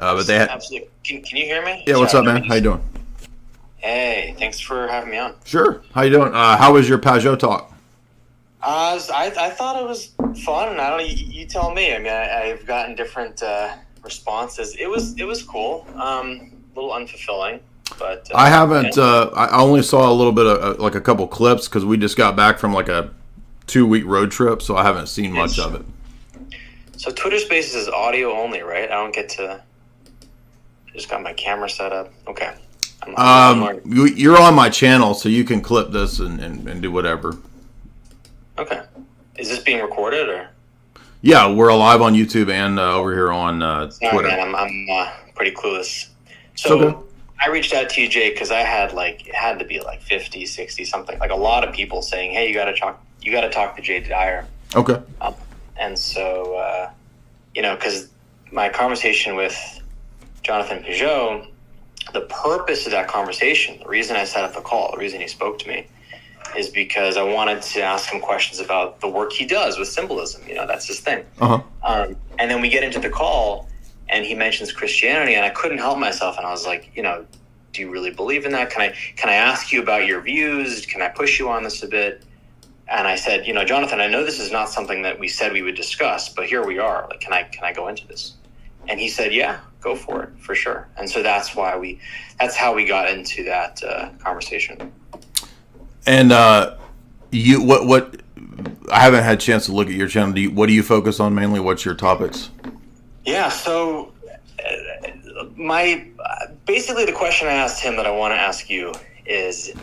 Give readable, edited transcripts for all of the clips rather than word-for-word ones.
But they had, absolutely. Can you hear me? yeah. What's up, man? How you doing? Hey, thanks for having me on. Sure. How you doing? How was your Pajot talk? I thought it was fun, and I don't know. You tell me. I mean, I've gotten different responses. It was cool. A little unfulfilling, but I haven't. yeah. I only saw a little bit of like a couple clips because we just got back from like a 2-week road trip, so I haven't seen much of it. So Twitter Spaces is audio only, right? I don't get to. I just got my camera set up. Okay. You're on my channel, so you can clip this and do whatever. Okay. Is this being recorded or? Yeah, we're live on YouTube and over here on Twitter. Sorry, man, I'm pretty clueless. So okay. I reached out to you, Jay, because I had it had to be like 50, 60 something, like a lot of people saying, "Hey, you got to talk to Jay Dyer." Okay. And so, because my conversation with Jonathan Peugeot, the purpose of that conversation, the reason I set up the call, the reason he spoke to me, is because I wanted to ask him questions about the work he does with symbolism. That's his thing. Uh-huh. And then we get into the call, and he mentions Christianity, and I couldn't help myself, and I was like, do you really believe in that? Can I ask you about your views? Can I push you on this a bit? And I said, Jonathan, I know this is not something that we said we would discuss, but here we are. Like, can I go into this? And he said, yeah, go for it, for sure. And so that's how we got into that conversation. And what I haven't had a chance to look at your channel. What do you focus on mainly? What's your topics? Yeah, so basically the question I asked him that I want to ask you is,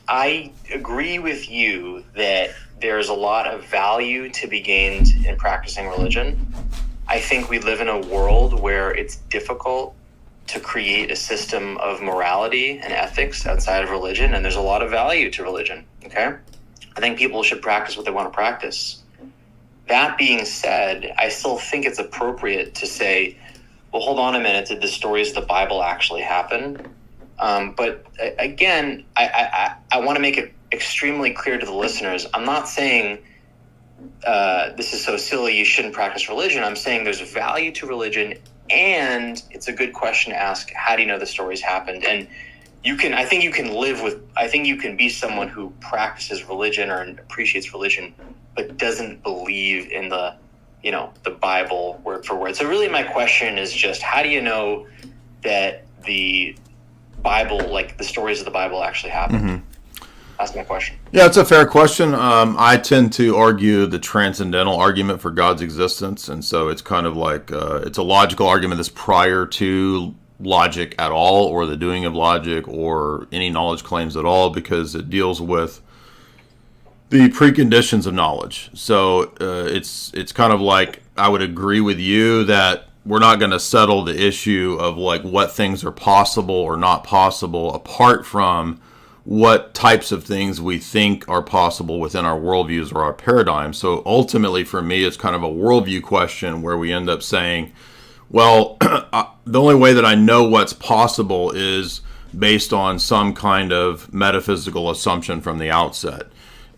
I agree with you that there's a lot of value to be gained in practicing religion. I think we live in a world where it's difficult to create a system of morality and ethics outside of religion, and there's a lot of value to religion, okay? I think people should practice what they want to practice. That being said, I still think it's appropriate to say, well, hold on a minute, did the stories of the Bible actually happen? But again, I want to make it extremely clear to the listeners, I'm not saying this is so silly, you shouldn't practice religion. I'm saying there's value to religion, and it's a good question to ask, how do you know the stories happened? And I think you can be someone who practices religion or appreciates religion, but doesn't believe in the Bible word for word. So really my question is just, how do you know that the Bible, like the stories of the Bible, actually happened? Mm-hmm. That's my question. Yeah, it's a fair question. I tend to argue the transcendental argument for God's existence, and so it's kind of like it's a logical argument that's prior to logic at all, or the doing of logic, or any knowledge claims at all, because it deals with the preconditions of knowledge. So it's kind of like, I would agree with you that we're not going to settle the issue of like what things are possible or not possible apart from what types of things we think are possible within our worldviews or our paradigms. So ultimately for me, it's kind of a worldview question where we end up saying, well, the only way that I know what's possible is based on some kind of metaphysical assumption from the outset.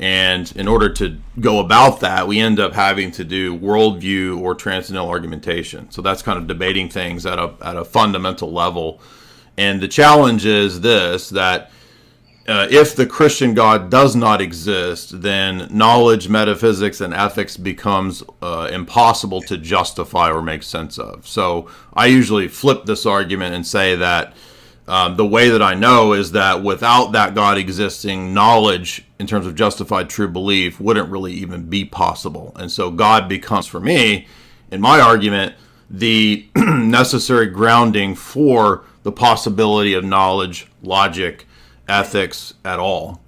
And in order to go about that, we end up having to do worldview or transcendental argumentation. So that's kind of debating things at a fundamental level. And the challenge is this, that if the Christian God does not exist, then knowledge, metaphysics, and ethics becomes impossible to justify or make sense of. So I usually flip this argument and say that the way that I know is that without that God existing, knowledge in terms of justified true belief wouldn't really even be possible. And so God becomes, for me, in my argument, the necessary grounding for the possibility of knowledge, logic, ethics at all.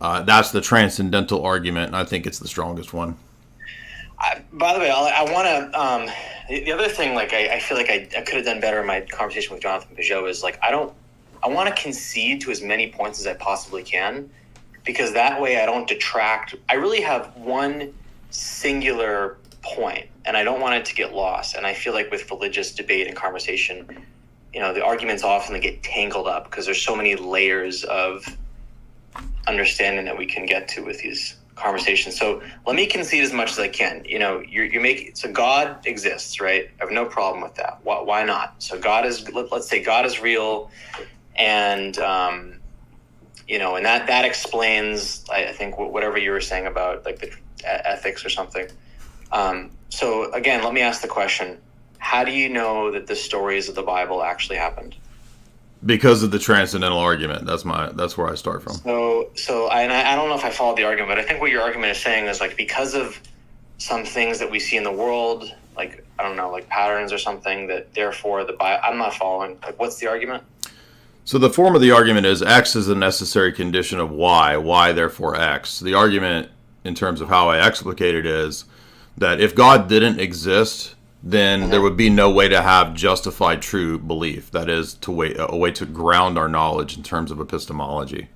That's the transcendental argument, and I think it's the strongest one. By the way, I want to. The other thing, like I feel like I could have done better in my conversation with Jonathan Peugeot is like I want to concede to as many points as I possibly can, because that way I don't detract. I really have one singular point, and I don't want it to get lost. And I feel like with religious debate and conversation, the arguments often get tangled up because there's so many layers of understanding that we can get to with these conversation. So let me concede as much as I can. You make so God exists, right? I have no problem with that. Why not? So God is, let's say God is real, and and that explains, I think, whatever you were saying about like the ethics or something. So again, let me ask the question: how do you know that the stories of the Bible actually happened? Because of the transcendental argument. That's where I start from. So I don't know if I followed the argument, but I think what your argument is saying is like because of some things that we see in the world, like I don't know, like patterns or something, that therefore the Bible. I'm not following. Like, what's the argument? So the form of the argument is X is a necessary condition of Y therefore X. The argument in terms of how I explicate it is that if God didn't exist, then there would be no way to have justified true belief. That is, a way to ground our knowledge in terms of epistemology.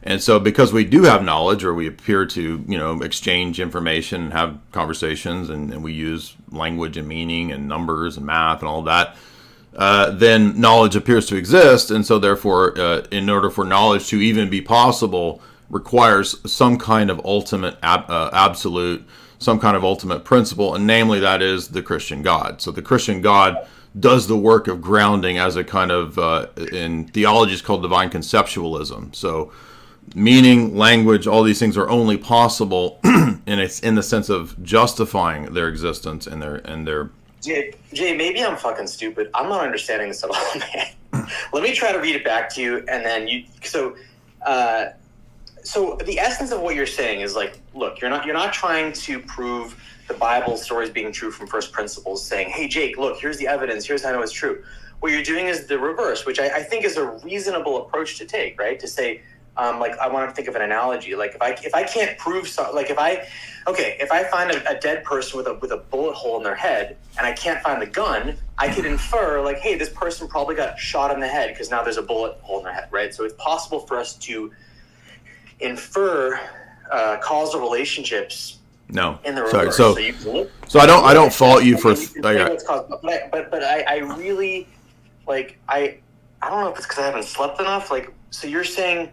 And so because we do have knowledge, or we appear to, exchange information and have conversations, and we use language and meaning and numbers and math and all that, then knowledge appears to exist. And so therefore, in order for knowledge to even be possible, requires some kind of ultimate absolute, some kind of ultimate principle, and namely that is the Christian God. So the Christian God does the work of grounding as a kind of, in theology is called divine conceptualism. So meaning, language, all these things are only possible in the sense of justifying their existence and their. Jay, maybe I'm fucking stupid. I'm not understanding this at all, man. Let me try to read it back to you, and then you. So the essence of what you're saying is like, look, you're not trying to prove the Bible stories being true from first principles, saying, hey, Jake, look, here's the evidence, here's how I know it's true. What you're doing is the reverse, which I think is a reasonable approach to take, right? To say, like, I want to think of an analogy. Like, if I can't prove something, like if I find a dead person with a bullet hole in their head and I can't find the gun, I could infer like, hey, this person probably got shot in the head because now there's a bullet hole in their head, right? So it's possible for us to infer causal relationships. No, in the reverse. Sorry. So I don't fault you for. But I really like I don't know if it's because I haven't slept enough. Like, so you're saying,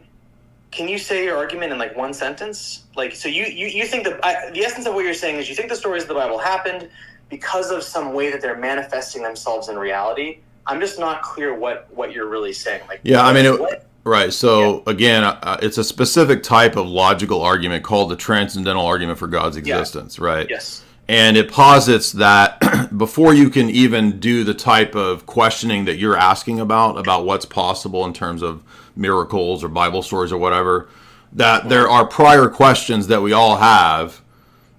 can you say your argument in like one sentence? Like, so you think that the essence of what you're saying is you think the stories of the Bible happened because of some way that they're manifesting themselves in reality. I'm just not clear what you're really saying. Like, yeah, I mean. Right. So again, it's a specific type of logical argument called the transcendental argument for God's existence, right? Yes. And it posits that before you can even do the type of questioning that you're asking about what's possible in terms of miracles or Bible stories or whatever, that there are prior questions that we all have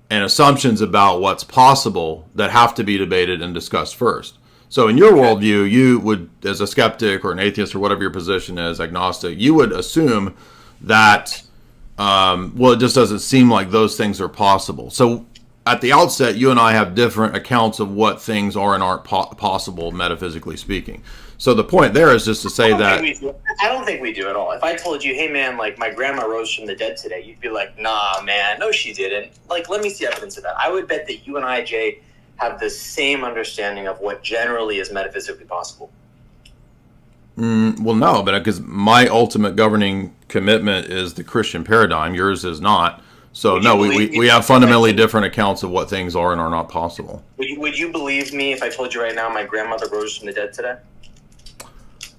and assumptions about what's possible that have to be debated and discussed first. So in your worldview, you would, as a skeptic or an atheist or whatever your position is, agnostic, you would assume that, it just doesn't seem like those things are possible. So at the outset, you and I have different accounts of what things are and aren't possible, metaphysically speaking. So the point there is just to say that... I don't think we do at all. If I told you, hey man, like my grandma rose from the dead today, you'd be like, nah man, no she didn't. Like, let me see evidence of that. I would bet that you and I, Jay, have the same understanding of what generally is metaphysically possible. Well, no, but because my ultimate governing commitment is the Christian paradigm, yours is not. So no, we have fundamentally different accounts of what things are and are not possible. Would you believe me if I told you right now my grandmother rose from the dead today?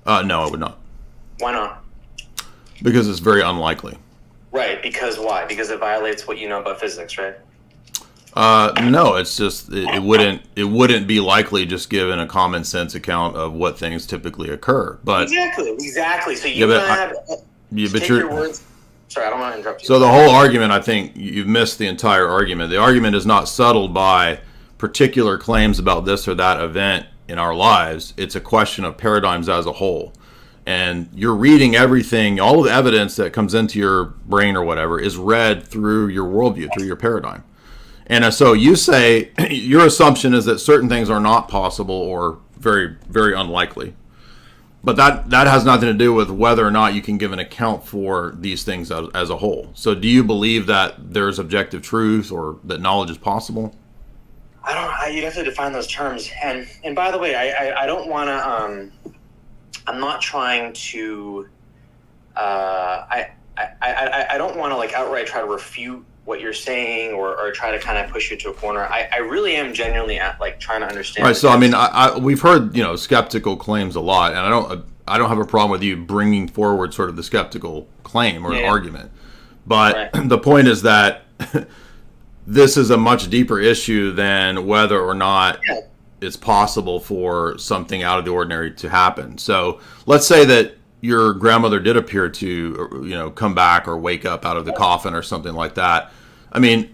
No, I would not. Why not? Because it's very unlikely. Right, because why? Because it violates what you know about physics, right? No, it's just it wouldn't be likely just given a common sense account of what things typically occur. But exactly. So you take your words. Sorry, I don't want to interrupt you. So the whole argument, I think you've missed the entire argument. The argument is not settled by particular claims about this or that event in our lives. It's a question of paradigms as a whole. And you're reading everything, all of the evidence that comes into your brain or whatever is read through your worldview, through your paradigm. And so you say your assumption is that certain things are not possible or very, very unlikely. But that has nothing to do with whether or not you can give an account for these things as a whole. So do you believe that there's objective truth or that knowledge is possible? I don't. You'd have to define those terms. And by the way, I don't want to. I'm not trying to. I don't want to like outright try to refute what you're saying or try to kind of push you to a corner. I really am genuinely trying to understand. Right. So I mean, we've heard skeptical claims a lot, and I don't have a problem with you bringing forward sort of the skeptical claim or argument, but the point is that this is a much deeper issue than whether or not it's possible for something out of the ordinary to happen. So let's say that your grandmother did appear to, come back or wake up out of the coffin or something like that. I mean,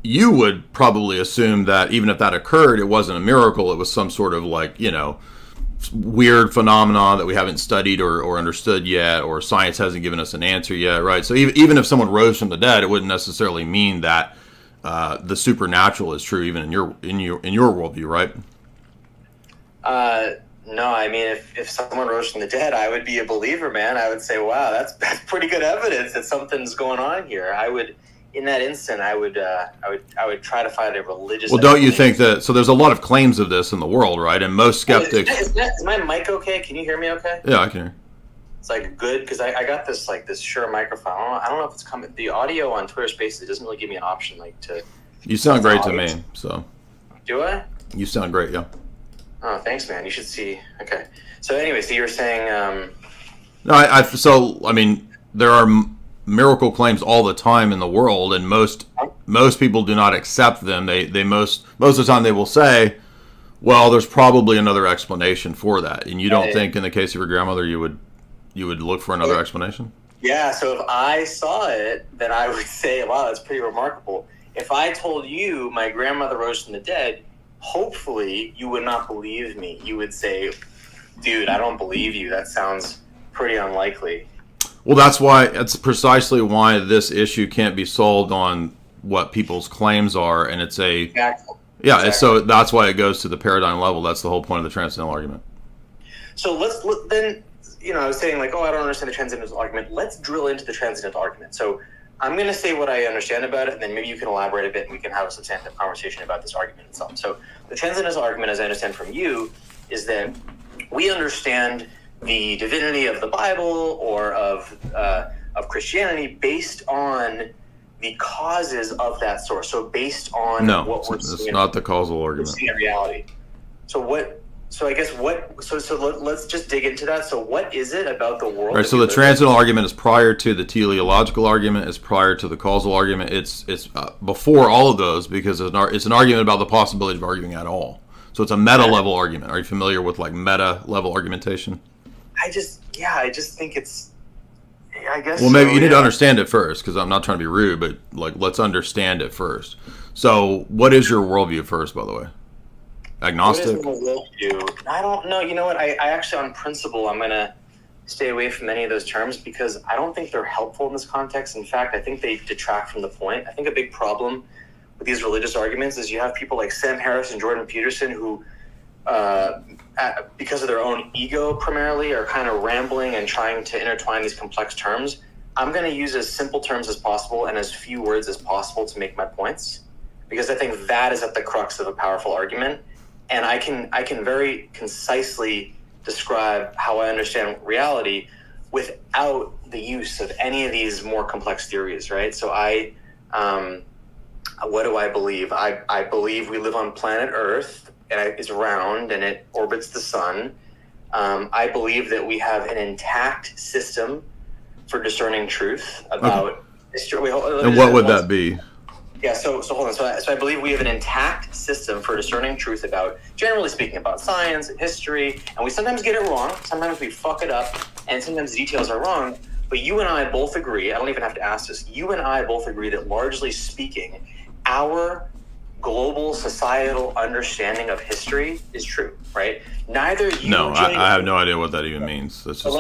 you would probably assume that even if that occurred, it wasn't a miracle. It was some sort of weird phenomena that we haven't studied or understood yet, or science hasn't given us an answer yet, right? So even if someone rose from the dead, it wouldn't necessarily mean that the supernatural is true, even in your worldview, right? No, I mean, if someone rose from the dead, I would be a believer, man. I would say, wow, that's pretty good evidence that something's going on here. I would, in that instant, I would try to find a religious. Well, don't you think that? So there's a lot of claims of this in the world, right? And most skeptics. Is my mic okay? Can you hear me okay? Yeah, I can hear. It's good because I got this Shure microphone. I don't know if it's coming. The audio on Twitter Spaces, it doesn't really give me an option to. You sound great to me. So. Do I? You sound great, yeah. Oh, thanks, man. You should see. Okay. So anyway, so you were saying. No, I mean, there are miracle claims all the time in the world, and most people do not accept them. They most of the time they will say, well, there's probably another explanation for that. And you don't think in the case of your grandmother you would look for another explanation? Yeah, so if I saw it, then I would say, wow, that's pretty remarkable. If I told you my grandmother rose from the dead, hopefully you would not believe me. You would say, dude, I don't believe you. That sounds pretty unlikely. Well, that's precisely why this issue can't be solved on what people's claims are, and it's Exactly. So that's why it goes to the paradigm level. That's the whole point of the transcendental argument. So let's then, I was saying I don't understand the transcendental argument. Let's drill into the transcendental argument. So I'm going to say what I understand about it, and then maybe you can elaborate a bit, and we can have a substantive conversation about this argument itself. So the transcendental argument, as I understand from you, is that we understand the divinity of the Bible or of Christianity based on the causes of that source. So based on what we're seeing. No, it's not the causal argument. We're seeing in reality. So let's just dig into that. So what is it about the world? Right, so the transcendental argument is prior to the teleological argument, is prior to the causal argument. It's before all of those, because it's an argument about the possibility of arguing at all. So it's a meta-level argument. Are you familiar with meta-level argumentation? I just think it's, I guess. Well, maybe you need to understand it first, because I'm not trying to be rude, but let's understand it first. So what is your worldview first, by the way? Agnostic? What is my worldview? I don't know. You know what? I actually, on principle, I'm going to stay away from any of those terms because I don't think they're helpful in this context. In fact, I think they detract from the point. I think a big problem with these religious arguments is you have people like Sam Harris and Jordan Peterson who, because of their own ego primarily, are kind of rambling and trying to intertwine these complex terms. I'm going to use as simple terms as possible and as few words as possible to make my points, because I think that is at the crux of a powerful argument. And I can very concisely describe how I understand reality without the use of any of these more complex theories, right? So what do I believe? I believe we live on planet Earth, and it's round, and it orbits the sun. I believe that we have an intact system for discerning truth about history. And what would that be? Yeah, so hold on. So I believe we have an intact system for discerning truth about, generally speaking, about science and history. And we sometimes get it wrong. Sometimes we fuck it up. And sometimes the details are wrong. But you and I both agree, I don't even have to ask this, you and I both agree that largely speaking, our global societal understanding of history is true, right? Neither you No, I have no idea what that even means. That's just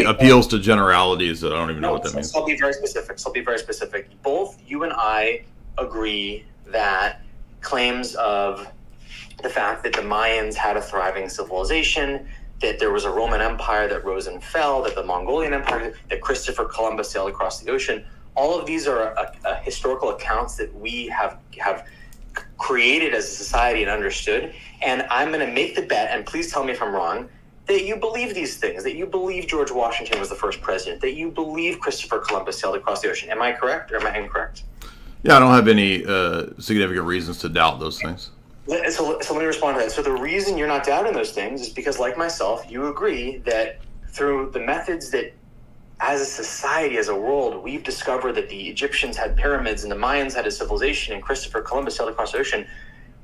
appeals to generalities that I don't even know what that means. I'll be very specific. Both you and I agree that claims of the fact that the Mayans had a thriving civilization, that there was a Roman Empire that rose and fell, that the Mongolian Empire, that Christopher Columbus sailed across the ocean, all of these are historical accounts that we have created as a society and understood. And I'm going to make the bet, and please tell me if I'm wrong, that you believe these things, that you believe George Washington was the first president, that you believe Christopher Columbus sailed across the ocean. Am I correct or am I incorrect? Yeah, I don't have any significant reasons to doubt those things. So let me respond to that. So the reason you're not doubting those things is because, like myself, you agree that through the methods that, as a society, as a world, we've discovered that the Egyptians had pyramids and the Mayans had a civilization and Christopher Columbus sailed across the ocean.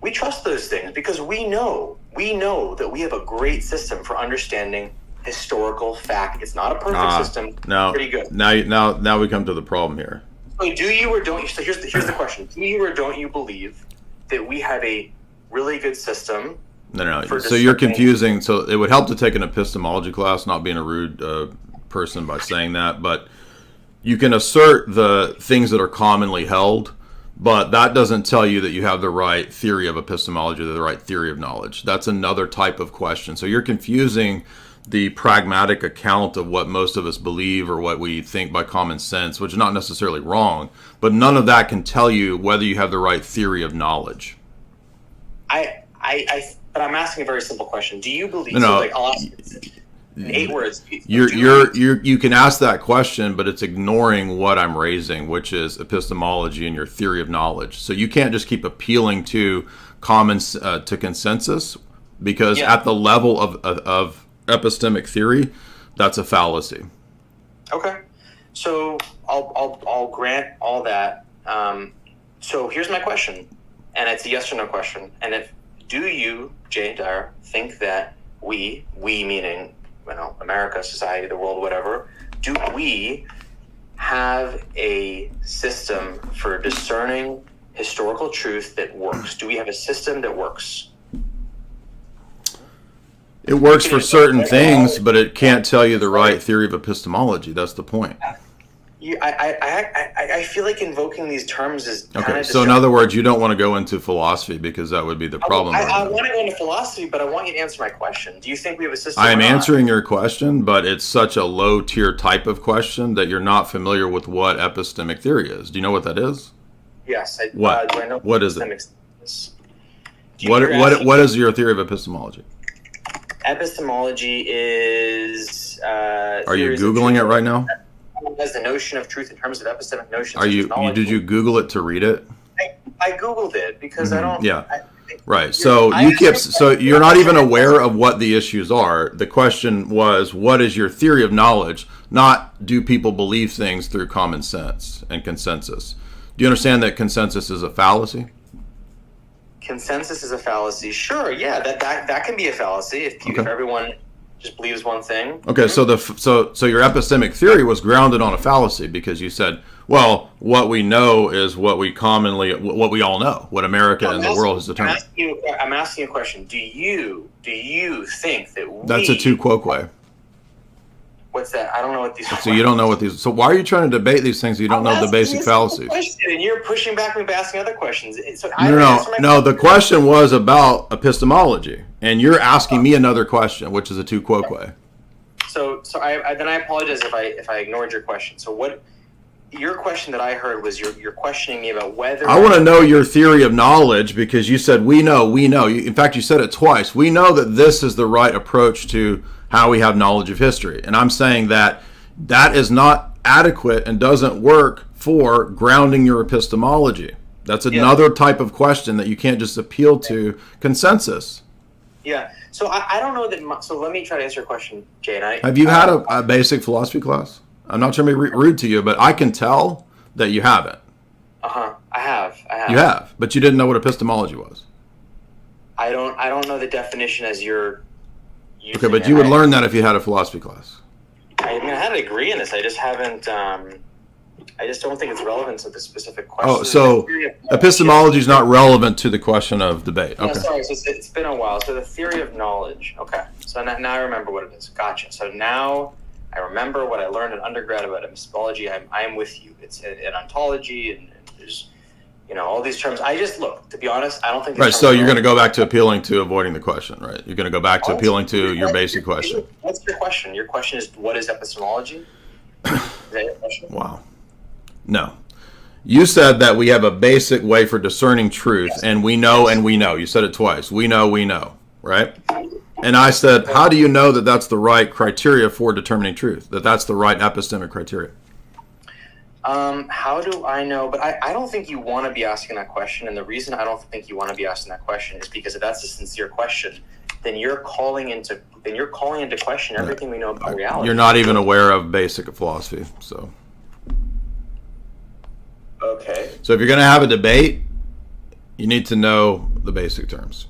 We trust those things because we know that we have a great system for understanding historical fact. It's not a perfect system. No, pretty good. Now we come to the problem here. So do you or don't you? So here's the question: do you or don't you believe that we have a really good system? No. So you're confusing. So it would help to take an epistemology class, not being a rude person by saying that, but you can assert the things that are commonly held, but that doesn't tell you that you have the right theory of epistemology or the right theory of knowledge. That's another type of question. So you're confusing the pragmatic account of what most of us believe or what we think by common sense, which is not necessarily wrong, but none of that can tell you whether you have the right theory of knowledge. But I'm asking a very simple question. Do you believe? No. So like, I'll ask in 8 words. You can ask that question, but it's ignoring what I'm raising, which is epistemology and your theory of knowledge. So you can't just keep appealing to to consensus, because at the level of epistemic theory, that's a fallacy. Okay, so I'll grant all that. So here's my question, and it's a yes or no question. And do you, Jay Dyer, think that we meaning, America, society, the world, whatever, do we have a system for discerning historical truth that works? Do we have a system that works? It works for certain things, but it can't tell you the right theory of epistemology. That's the point. I feel like invoking these terms is okay. So in other words, you don't want to go into philosophy because that would be the problem. I want to go into philosophy, but I want you to answer my question. Do you think we have a system? I am answering your question, but it's such a low tier type of question that you're not familiar with what epistemic theory is. Do you know what that is? Yes. What? Do I know what is it? What is your theory of epistemology? Epistemology is. Are you Googling it right now? Has the notion of truth in terms of epistemic notions. Did you Google it to read it? I Googled it because I don't. Yeah. Right. So you're not even aware of what the issues are. The question was, what is your theory of knowledge? Not do people believe things through common sense and consensus. Do you understand that consensus is a fallacy? Consensus is a fallacy. Sure. Yeah. That can be a fallacy if everyone just believes one thing. Okay, so your epistemic theory was grounded on a fallacy because you said, well, what we know is what we all know, what America and the world has determined. I'm asking you a question. Do you think that That's a tu quoque. What's that? I don't know what these are. So you don't know what these. So why are you trying to debate these things if you don't know the basic fallacies? And you're pushing back me by asking other questions. So no. The question was about epistemology, and you're asking me another question, which is a tu quoque. So I apologize if I ignored your question. So what? Your question that I heard was you're questioning me about whether I want to know your theory of knowledge because you said we know. In fact, you said it twice. We know that this is the right approach to how we have knowledge of history. And I'm saying that is not adequate and doesn't work for grounding your epistemology. That's another type of question that you can't just appeal to consensus. Yeah. So I don't know that. So let me try to answer your question, Jay. Have you had a basic philosophy class? I'm not trying to be rude to you, but I can tell that you haven't. I have. You have, but you didn't know what epistemology was. I don't know the definition as you're. Okay, but you would learn that if you had a philosophy class. I had a degree in this. I just haven't. I just don't think it's relevant to the specific question. Oh, so epistemology is not relevant to the question of debate. Okay. No, sorry. So it's been a while. So the theory of knowledge. Okay. So now I remember what it is. Gotcha. So now I remember what I learned in undergrad about epistemology. I'm with you. It's an ontology, and there's all these terms. I just look, to be honest, I don't think. Right. So you're going to go back to appealing to avoiding the question, right? You're going to go back to appealing to your basic question. What's your question? Your question is, what is epistemology? Is that your question? Wow. No. You said that we have a basic way for discerning truth, and we know and we know. You said it twice. We know, right? And I said, how do you know that that's the right criteria for determining truth? That that's the right epistemic criteria? How do I know? But I don't think you want to be asking that question. And the reason I don't think you want to be asking that question is because if that's a sincere question, then you're calling into question everything we know about reality. You're not even aware of basic philosophy. So okay. So if you're going to have a debate, you need to know the basic terms.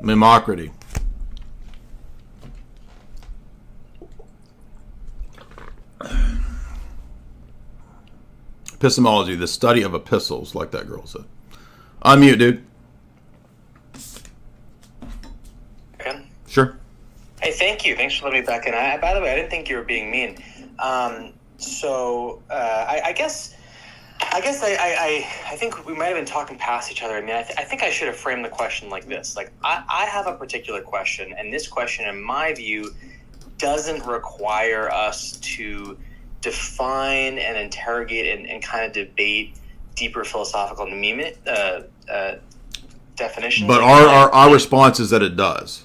Mimocracy. Epistemology, the study of epistles, like that girl said. Unmute, dude. Okay. Sure. Hey, thank you. Thanks for letting me back in. By the way, I didn't think you were being mean. I guess I think we might have been talking past each other. I mean, I think I should have framed the question like this. Like, I have a particular question, and this question, in my view, doesn't require us to define and interrogate and kind of debate deeper philosophical definitions. But our response is that it does.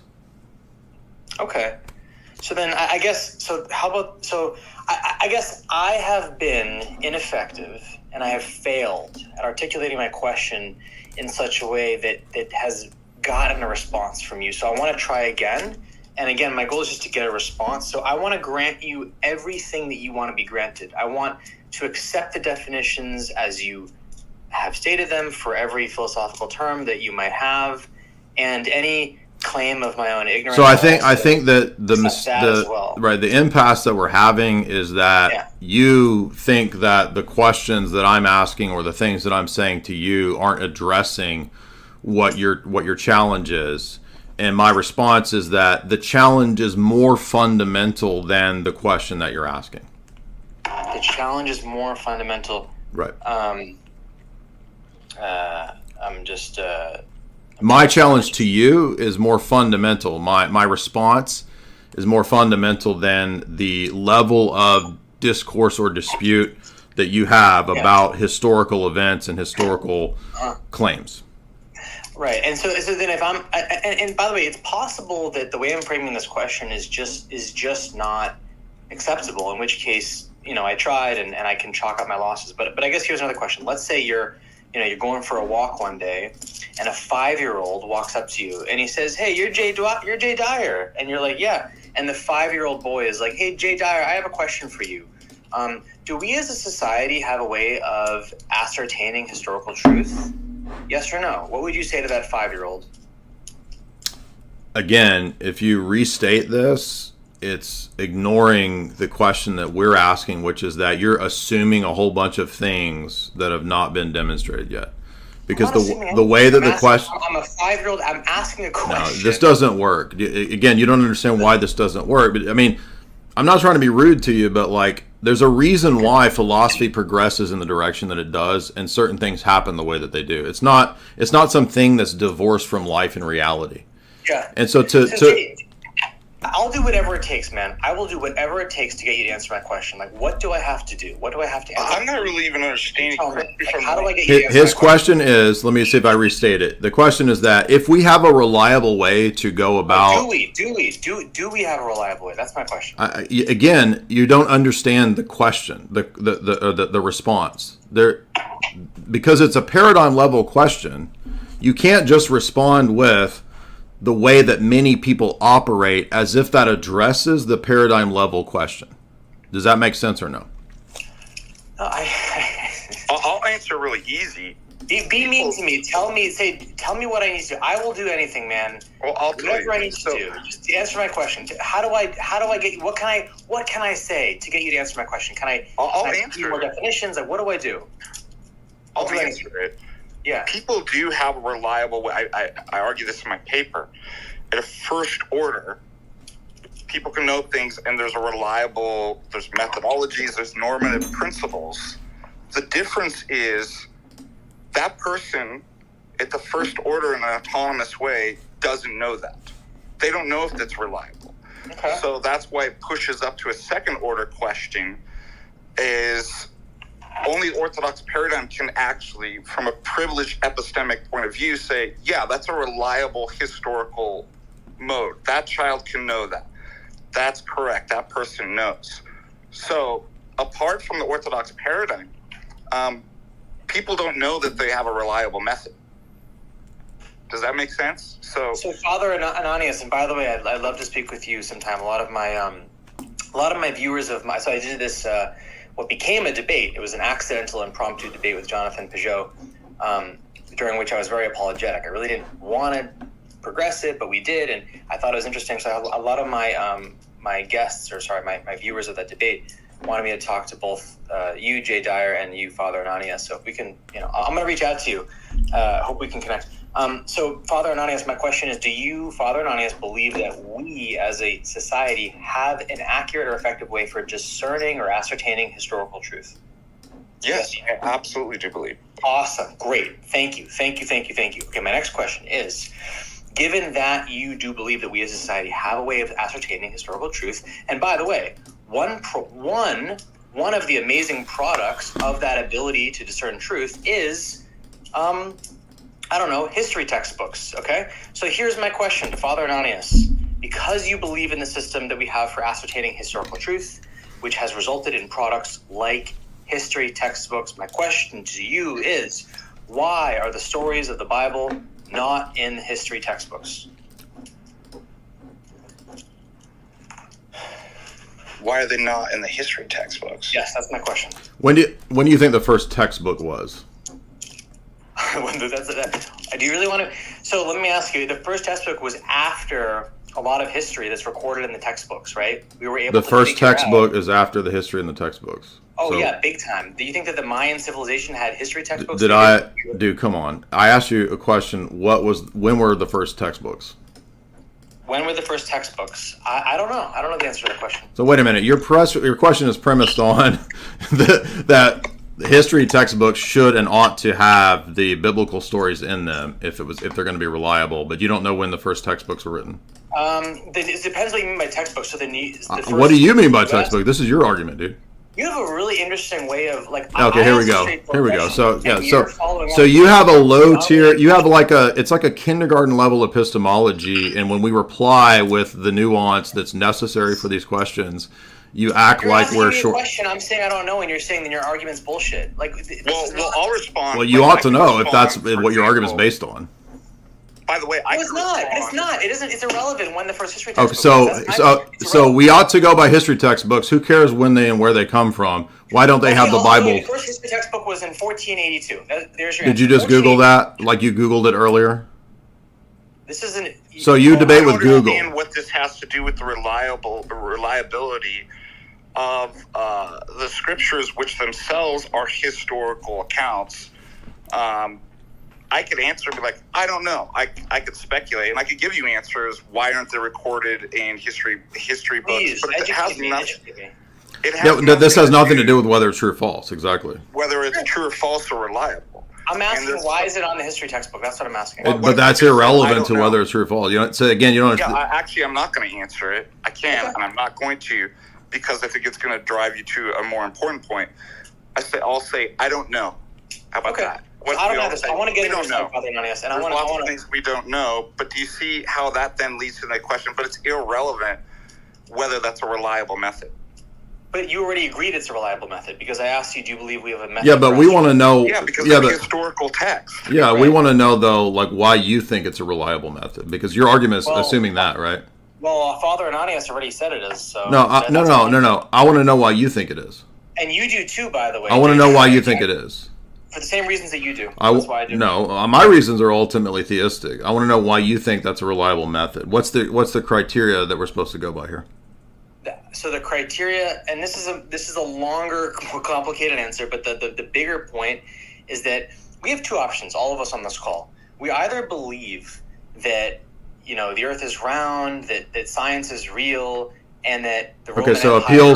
Okay. So then I guess, so how about, so I guess I have been ineffective and I have failed at articulating my question in such a way that has gotten a response from you. So I want to try again. And again, my goal is just to get a response. So I want to grant you everything that you want to be granted. I want to accept the definitions as you have stated them for every philosophical term that you might have, and any claim of my own ignorance. So I think that well. Right, the impasse that we're having is that you think that the questions that I'm asking or the things that I'm saying to you aren't addressing what your challenge is. And my response is that the challenge is more fundamental than the question that you're asking. The challenge is more fundamental. Right. I'm just... my challenge to you is more fundamental. My response is more fundamental than the level of discourse or dispute that you have about historical events and historical claims. Right, and so then if I'm, and by the way, it's possible that the way I'm framing this question is just not acceptable. In which case, I tried and I can chalk up my losses. But I guess here's another question. Let's say you're going for a walk one day, and a 5-year-old walks up to you and he says, "Hey, you're Jay Dyer," and you're like, "Yeah." And the 5-year-old boy is like, "Hey, Jay Dyer, I have a question for you. Do we as a society have a way of ascertaining historical truth? Yes or no?" What would you say to that 5-year-old? Again, if you restate this, it's ignoring the question that we're asking, which is that you're assuming a whole bunch of things that have not been demonstrated yet. Because the way that the question... I'm a 5-year-old, I'm asking a question. No, this doesn't work. Again, you don't understand why this doesn't work. But I mean, I'm not trying to be rude to you, but like, there's a reason why philosophy progresses in the direction that it does, and certain things happen the way that they do. It's not something that's divorced from life and reality. Yeah. And so I'll do whatever it takes, man. I will do whatever it takes to get you to answer my question. Like, what do I have to do? What do I have to answer? I'm not really even understanding. How do I get you to answer his my question is, let me see if I restate it. The question is that if we have a reliable way to go about... Do we have a reliable way? That's my question. Again, you don't understand the question, the response. Because it's a paradigm level question, you can't just respond with the way that many people operate as if that addresses the paradigm level question. Does that make sense or no? I'll answer really easy. Be mean to me. Tell me what I need to do. I will do anything, man. Well, I'll tell you. Whatever I need to do. Just answer my question. How do I get you? What can I say to get you to answer my question? I'll give answer you more definitions? Like, what do I do? I'll answer it. Yeah. People do have a reliable way. I argue this in my paper. At a first order, people can know things, and there's methodologies, there's normative principles. The difference is that person at the first order in an autonomous way doesn't know that. They don't know if that's reliable. Okay. So that's why it pushes up to a second order question is... Only the orthodox paradigm can actually, from a privileged epistemic point of view, say, yeah, that's a reliable historical mode. That child can know that. That's correct. That person knows. So apart from the Orthodox paradigm, people don't know that they have a reliable method. Does that make sense? So Father Ananias, and by the way, I'd love to speak with you sometime. A lot of my viewers so I did this, what became a debate. It was an accidental, impromptu debate with Jonathan Peugeot, during which I was very apologetic. I really didn't want to progress it, but we did, and I thought it was interesting. So a lot of my guests, my viewers of that debate, wanted me to talk to both you, Jay Dyer, and you, Father Ananias. So if we can, I'm going to reach out to you. Hope we can connect. So, Father Ananias, my question is, do you, Father Ananias, believe that we as a society have an accurate or effective way for discerning or ascertaining historical truth? yes, I absolutely do believe. Awesome. Great. Thank you. Okay, my next question is, given that you do believe that we as a society have a way of ascertaining historical truth, and by the way, one of the amazing products of that ability to discern truth is history textbooks, okay? So here's my question to Father Ananias. Because you believe in the system that we have for ascertaining historical truth, which has resulted in products like history textbooks, my question to you is, why are the stories of the Bible not in history textbooks? Why are they not in the history textbooks? Yes, that's my question. When do you think the first textbook was? Do you really want to? So let me ask you. The first textbook was after a lot of history that's recorded in the textbooks, right? We were able. The first textbook is after the history in the textbooks. Oh, so, yeah, big time. Do you think that the Mayan civilization had history textbooks? Dude, come on. I asked you a question. When were the first textbooks? When were the first textbooks? I don't know. I don't know the answer to that question. So wait a minute. Your question is premised on that history textbooks should and ought to have the biblical stories in them if they're going to be reliable. But you don't know when the first textbooks were written. It depends what you mean by textbooks. So what do you mean by textbook? This is your argument, dude. You have a really interesting way of Okay, here we go. So you have a low tier. You have it's like a kindergarten level epistemology, and when we reply with the nuance that's necessary for these questions, you act like we're short. Question. I'm saying I don't know, and you're saying that your argument's bullshit. I'll respond. Well, you ought to know if that's what your argument's based on. By the way, it's not. It isn't. It's irrelevant when the first history textbook. So we ought to go by history textbooks. Who cares when they and where they come from? Why don't they have the Bible? The first history textbook was in 1482. There's your. Did you just Google that? Like you Googled it earlier? This isn't. So you debate with Google. I understand what this has to do with the reliability of the scriptures, which themselves are historical accounts. I could answer and be like, I don't know. I could speculate, and I could give you answers. Why aren't they recorded in history books? Please, but it has nothing. This has nothing to do with whether it's true or false. Exactly. Whether it's true or false or reliable. I'm asking why is it on the history textbook? That's what I'm asking. But that's irrelevant to whether it's true or false. You don't. So again, you don't. Actually, I'm not going to answer it. I can't, and I'm not going to, because I think it's going to drive you to a more important point. I'll say I don't know. How about that? I don't know this. I want to get into Father Ananias, and There's lots of things we don't know. But do you see how that then leads to that question? But it's irrelevant whether that's a reliable method. But you already agreed it's a reliable method because I asked you, do you believe we have a method? Yeah, but we want to know. Yeah, because of the historical text. Yeah, right. We want to know though, like why you think it's a reliable method, because your argument is assuming that, right? Well, Father Ananias already said it is. So no. I want to know why you think it is. And you do too, by the way. I want to know why you think it is. For the same reasons that you do. That's why I do. No, my reasons are ultimately theistic. I want to know why you think that's a reliable method. What's the criteria that we're supposed to go by here? So the criteria, and this is a longer, more complicated answer, but the bigger point is that we have two options, all of us on this call. We either believe that, the earth is round, that science is real, and that the Roman Empire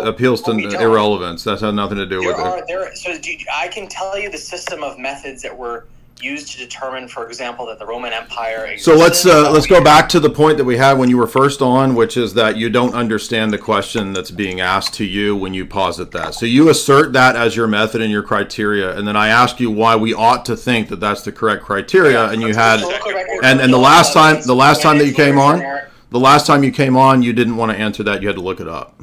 appeals to irrelevance. That has nothing to do with it. I can tell you the system of methods that were used to determine, for example, that the Roman Empire existed. So let's go back to the point that we had when you were first on, which is that you don't understand the question that's being asked to you when you posit that. So you assert that as your method and your criteria, and then I ask you why we ought to think that that's the correct criteria, and you had, and the last time that you came on. The last time you came on, you didn't want to answer that. You had to look it up.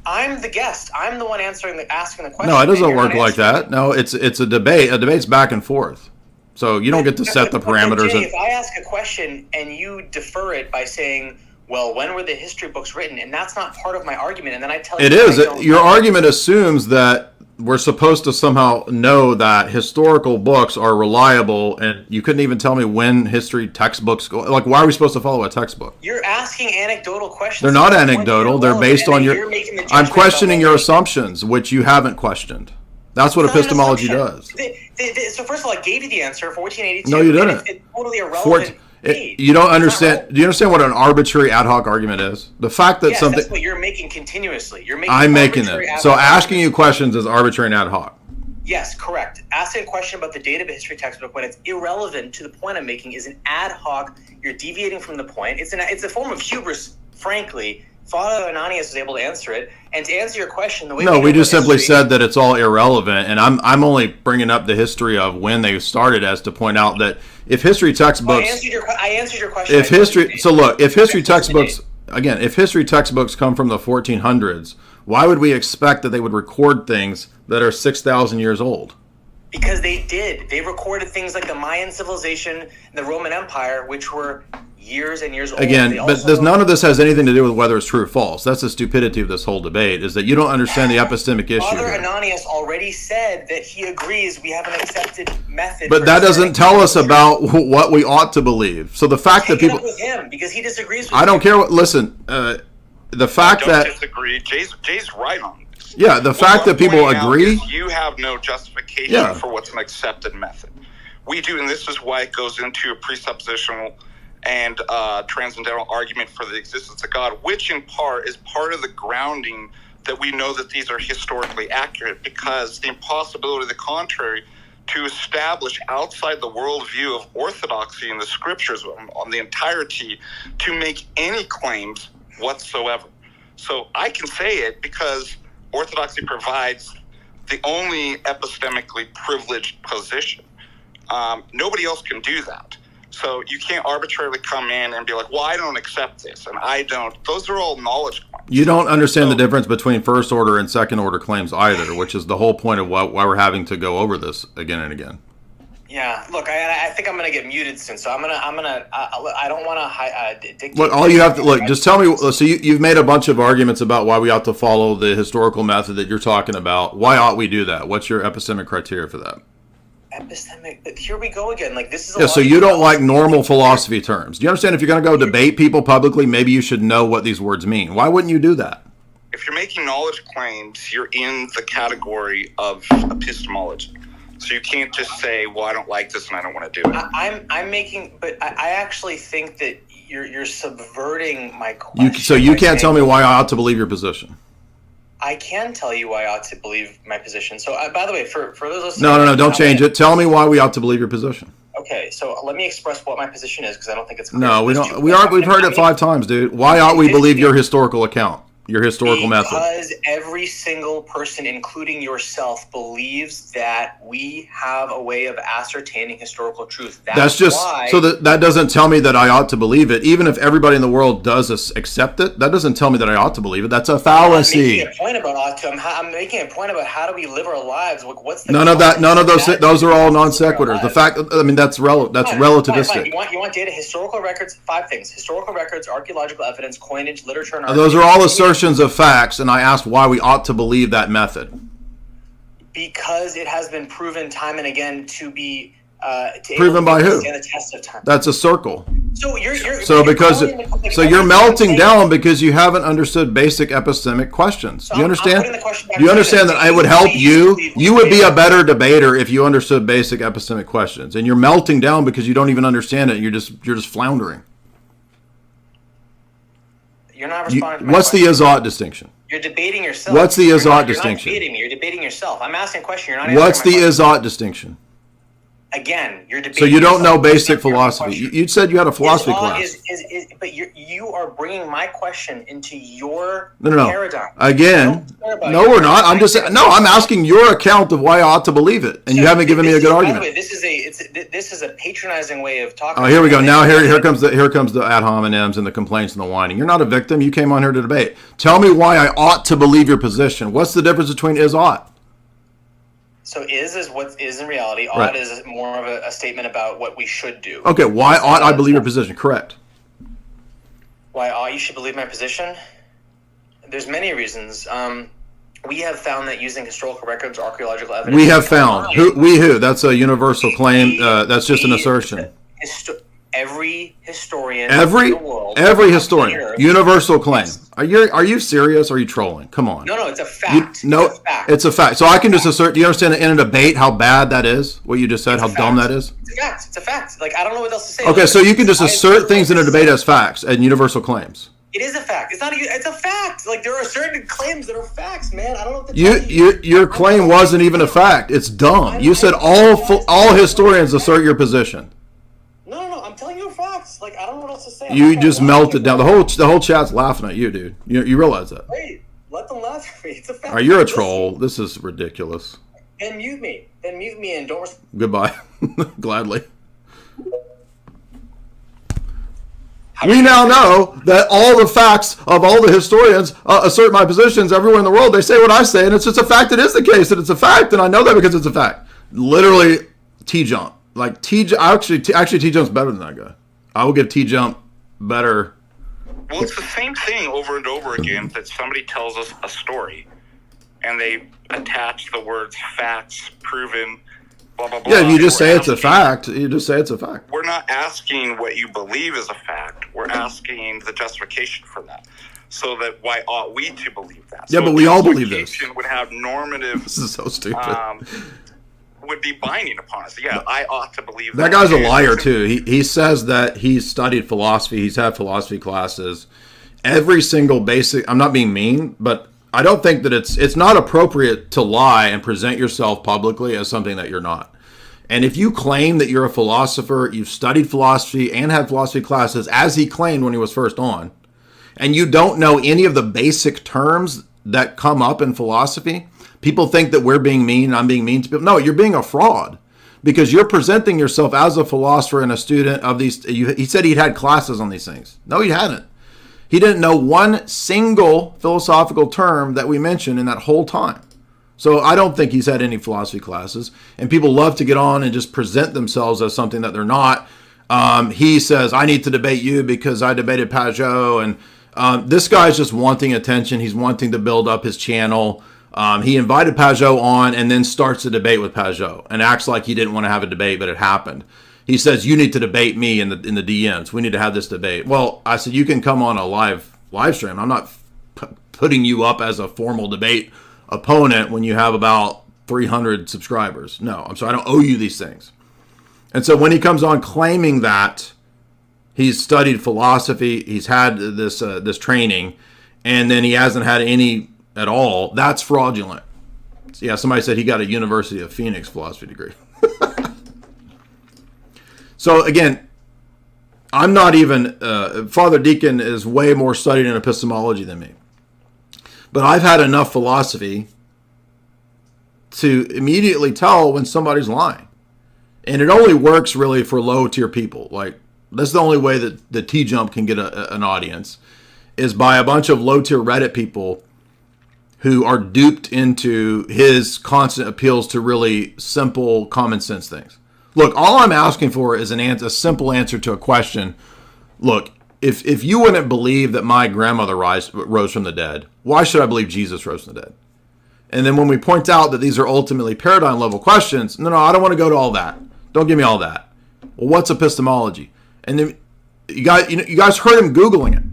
I'm the guest. I'm the one asking the question. No, it doesn't work like that. No, it's a debate. A debate's back and forth. So you don't get to set the parameters. Jay, if I ask a question and you defer it by saying, well, when were the history books written? And that's not part of my argument. And then I tell you... It is. Your argument assumes that we're supposed to somehow know that historical books are reliable, and you couldn't even tell me when history textbooks go. Like, why are we supposed to follow a textbook? You're asking anecdotal questions. They're not anecdotal. They're based on your... I'm questioning your assumptions, which you haven't questioned. That's what epistemology does. So first of all, I gave you the answer, 1482. No, you didn't. It's totally irrelevant. You don't understand. Do you understand what an arbitrary ad hoc argument is? The fact that something... that's what you're making continuously. I'm making it. So asking you questions is arbitrary and ad hoc. Yes, correct. Asking a question about the date of a history textbook when it's irrelevant to the point I'm making is an ad hoc. You're deviating from the point. It's a form of hubris, frankly. Father Ananias was able to answer it, and to answer your question, the way we just simply said that it's all irrelevant, and I'm only bringing up the history of when they started as to point out that if history textbooks, I answered your question. If history textbooks come from the 1400s, why would we expect that they would record things that are 6,000 years old? Because they did. They recorded things like the Mayan civilization and the Roman Empire, which were years and years old. Again, but none of this has anything to do with whether it's true or false. That's the stupidity of this whole debate, is that you don't understand the epistemic issue. Father Ananias already said that he agrees we have an accepted method. But that doesn't tell us about what we ought to believe. So the fact that people... with him, because he disagrees with I don't care what... Listen, the fact that... I don't disagree. Jay's right on this. Yeah, the fact that people agree... You have no justification for what's an accepted method. We do, and this is why it goes into a presuppositional and transcendental argument for the existence of God, which in part is part of the grounding that we know that these are historically accurate, because the impossibility of the contrary to establish outside the worldview of orthodoxy in the scriptures on the entirety to make any claims whatsoever. So I can say it because orthodoxy provides the only epistemically privileged position. Nobody else can do that. So you can't arbitrarily come in and be like, well, I don't accept this, and I don't. Those are all knowledge claims. You don't understand the difference between first order and second order claims either, which is the whole point of why we're having to go over this again and again. Yeah, look, I think I'm gonna get muted soon, so I don't want to dictate. Look, all you have to just tell me. So you've made a bunch of arguments about why we ought to follow the historical method that you're talking about. Why ought we do that? What's your epistemic criteria for that? Epistemic, but here we go again. Like, this is so you don't like normal philosophy terms. Do you understand? If you're going to go debate people publicly, maybe you should know what these words mean. Why wouldn't you do that? If you're making knowledge claims, you're in the category of epistemology. So you can't just say, well, I don't like this and I don't want to do it. I'm making, but I actually think that you're subverting my question. So you can't tell me why I ought to believe your position. I can tell you why I ought to believe my position. So, by the way, for those listening... No, don't change it. Tell me why we ought to believe your position. Okay, so let me express what my position is, because I don't think it's clear. No, we don't. We've heard it 5 times, dude. Why ought we believe your historical account? Your historical method. Because every single person, including yourself, believes that we have a way of ascertaining historical truth. That's just why, so that doesn't tell me that I ought to believe it. Even if everybody in the world does accept it, that doesn't tell me that I ought to believe it. That's a fallacy. I'm making a point about ought to. I'm making a point about how do we live our lives. What's the none of those. Those are all non sequiturs. The fact. I mean, that's relativistic. Fine. You want data? Historical records. 5 things: historical records, archaeological evidence, coinage, literature, and art. Those are all assertions of facts, and I asked why we ought to believe that method. Because it has been proven time and again to be proven by who? The test of time. That's a circle. So you're melting down because you haven't understood basic epistemic questions. Do you understand? Do you understand that I would help you? You would be a better debater if you understood basic epistemic questions, and you're melting down because you don't even understand it. You're just floundering. You're not responding to my What's question. the is-ought distinction? You're debating yourself. What's the is-ought distinction? You're not debating me. You're debating yourself. I'm asking a question. You're not What's answering the my is-ought distinction? Again, you're debating. So you don't know yourself. basic philosophy. You said you had a philosophy class. But you are bringing my question into your No. paradigm. Again, no, we're not. I'm just saying. No, I'm asking your account of why I ought to believe it, and you haven't given me a good argument. By the way, this is a patronizing way of talking. Oh, here we go. Now here comes the ad hominems and the complaints and the whining. You're not a victim. You came on here to debate. Tell me why I ought to believe your position. What's the difference between is ought? So is what is in reality. Ought Right. is more of a statement about what we should do. Okay, why ought I believe your position? Correct. Why ought you should believe my position? There's many reasons. We have found that using historical records or archaeological evidence... We have found. Who? That's a universal claim. That's just an assertion. Every historian Every in the world... Every historian. Universal claim. Are you serious or are you trolling? Come on. No, it's a fact. It's a fact. So I can just assert... Do you understand in a debate how bad that is? What you just said, how dumb that is? It's a fact. Like, I don't know what else to say. Okay, so you can just assert things in a debate as facts and universal claims. It is a fact. It's a fact. Like, there are certain claims that are facts, man. I don't know what to tell you. Your claim wasn't even a fact. It's dumb. You said all historians assert your position. No. I'm telling you facts. Like, I don't know what else to say. You just melted down. The whole chat's laughing at you, dude. You realize that? Wait, let them laugh at me. It's a fact. All right, you're a troll. This is ridiculous. Then mute me. And don't. Goodbye. Gladly. We now know that all the facts of all the historians assert my positions everywhere in the world. They say what I say, and it's just a fact. It is the case that it's a fact, and I know that because it's a fact. Literally, T-Jump. Like, actually, T-Jump's better than that guy. I will give T-Jump better. Well, it's the same thing over and over again that somebody tells us a story, and they attach the words facts, proven, blah, blah, blah. Yeah, you just say it's a fact. You just say it's a fact. We're not asking what you believe is a fact. We're asking the justification for that. So that why ought we to believe that? Yeah, so but we all believe this. Justification would have normative... This is so stupid. Would be binding upon us. Yeah, I ought to believe that guy's a liar, too. He says that he's studied philosophy. He's had philosophy classes. Every single basic... I'm not being mean, but I don't think that it's not appropriate to lie and present yourself publicly as something that you're not. And if you claim that you're a philosopher, you've studied philosophy and had philosophy classes, as he claimed when he was first on, and you don't know any of the basic terms that come up in philosophy, people think that we're being mean and I'm being mean to people. No, you're being a fraud because you're presenting yourself as a philosopher and a student of these. He said he'd had classes on these things. No, he hadn't. He didn't know one single philosophical term that we mentioned in that whole time. So I don't think he's had any philosophy classes. And people love to get on and just present themselves as something that they're not. He says, I need to debate you because I debated Pajot. And this guy's just wanting attention. He's wanting to build up his channel. He invited Pajot on and then starts a debate with Pajot and acts like he didn't want to have a debate, but it happened. He says, you need to debate me in the DMs. We need to have this debate. Well, I said, you can come on a live stream. I'm not putting you up as a formal debate opponent when you have about 300 subscribers. No, I'm sorry. I don't owe you these things. And so when he comes on claiming that he's studied philosophy, he's had this training, and then he hasn't had any at all, that's fraudulent. Yeah, somebody said he got a University of Phoenix philosophy degree. So again, I'm not even, Father Deacon is way more studied in epistemology than me. But I've had enough philosophy to immediately tell when somebody's lying. And it only works really for low tier people. Like, that's the only way that the T-Jump can get an audience, is by a bunch of low tier Reddit people who are duped into his constant appeals to really simple common sense things. Look, all I'm asking for is a simple answer to a question. Look, if you wouldn't believe that my grandmother rose from the dead, why should I believe Jesus rose from the dead? And then when we point out that these are ultimately paradigm level questions, no, I don't want to go to all that. Don't give me all that. Well, what's epistemology? And then you guys heard him Googling it.